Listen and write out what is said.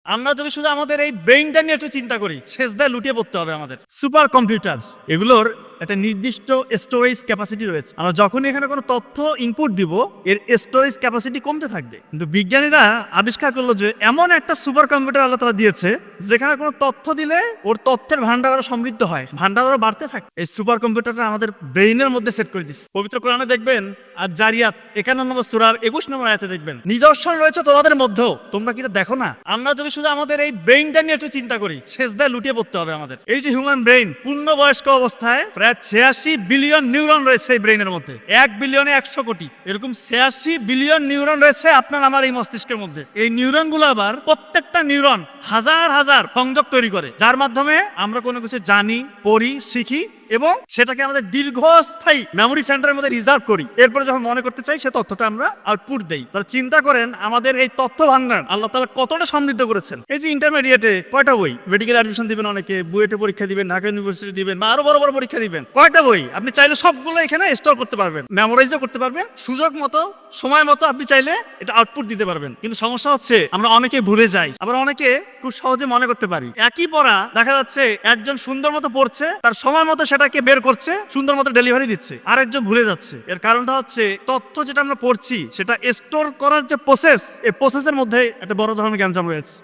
আমরা যদি শুধু আমাদের এই ব্রেইনটা নিয়ে একটু চিন্তা করি, শেষদায় লুটিয়ে পড়তে হবে আমাদের। সুপার কম্পিউটার এগুলোর একটা নির্দিষ্ট স্টোরেজ ক্যাপাসিটি রয়েছে। আমরা যখনই এখানে কোনো তথ্য ইনপুট দিব, এর স্টোরেজ ক্যাপাসিটি কমতে থাকবে। কিন্তু বিজ্ঞানীরা আবিষ্কার করলো যে এমন একটা সুপার কম্পিউটার আল্লাহ তাআলা দিয়েছে, যেখানে কোনো তথ্য দিলে ওর তথ্যের ভান্ডার আরো সমৃদ্ধ হয়, ভান্ডার আরো বাড়তে থাকে। এই সুপার কম্পিউটারটা আমাদের ব্রেইনের মধ্যে সেট করে দিচ্ছে। পবিত্র কোরআনে দেখবেন আর জারিয়াত 51 নম্বর সূরার 21 নম্বর আয়াতে দেখবেন, নিদর্শন রয়েছে তোমাদের মধ্যেও, তোমরা কি দেখো না? আমরা যদি শুধু আমাদের এই ব্রেইনটা নিয়ে একটু চিন্তা করি, শেষদায় লুটিয়ে পড়তে হবে আমাদের। এই যে হিউম্যান ব্রেইন পূর্ণবয়স্ক অবস্থায় প্রায় 86 বিলিয়ন নিউরন রয়েছে এই ব্রেইনের মধ্যে। 1 বিলিয়নে 100 কোটি, এরকম 86 বিলিয়ন নিউরন রয়েছে আপনার আমার এই মস্তিষ্কের মধ্যে। এই নিউরনগুলো আবার প্রত্যেকটা নিউরন হাজার হাজার সংযোগ তৈরি করে, যার মাধ্যমে আমরা কোনো কিছু জানি, পড়ি, শিখি এবং সেটাকে আমাদের দীর্ঘস্থায়ী মেমোরি সেন্টারের মধ্যে রিজার্ভ করি। এরপরে যখন মনে করতে চাই, সে তথ্যটা আমরা আউটপুট দেই। তাহলে চিন্তা করেন আমাদের এই তথ্য ভান্ডার আল্লাহ তাআলা কতটা সমৃদ্ধ করেছেন। এই যে ইন্টারমিডিয়েটে কয়টা বই, মেডিকেল অ্যাডমিশন দিবেন, অনেকে বুয়েটে পরীক্ষা দিবেন, ঢাকা ইউনিভার্সিটি দিবেন, বা আরো বড় বড় পরীক্ষা দিবেন, কয়টা বই আপনি চাইলে সবগুলো এখানে স্টোর করতে পারবেন, মেমোরাইজও করতে পারবেন, সুযোগ মতো সময় মতো আপনি চাইলে এটা আউটপুট দিতে পারবেন। কিন্তু সমস্যা হচ্ছে আমরা অনেকে ভুলে যাই, আবার অনেকে খুব সহজে মনে করতে পারি। একই পড়া দেখা যাচ্ছে একজন সুন্দর মতো পড়ছে, তার সময় মতো সেটাকে বের করছে, সুন্দর মতো ডেলিভারি দিচ্ছে, আরেকজন ভুলে যাচ্ছে। এর কারণটা হচ্ছে তথ্য যেটা আমরা পড়ছি সেটা স্টোর করার যে প্রসেস, এই প্রসেসের মধ্যে একটা বড় ধরনের গ্যাঞ্জাম রয়েছে।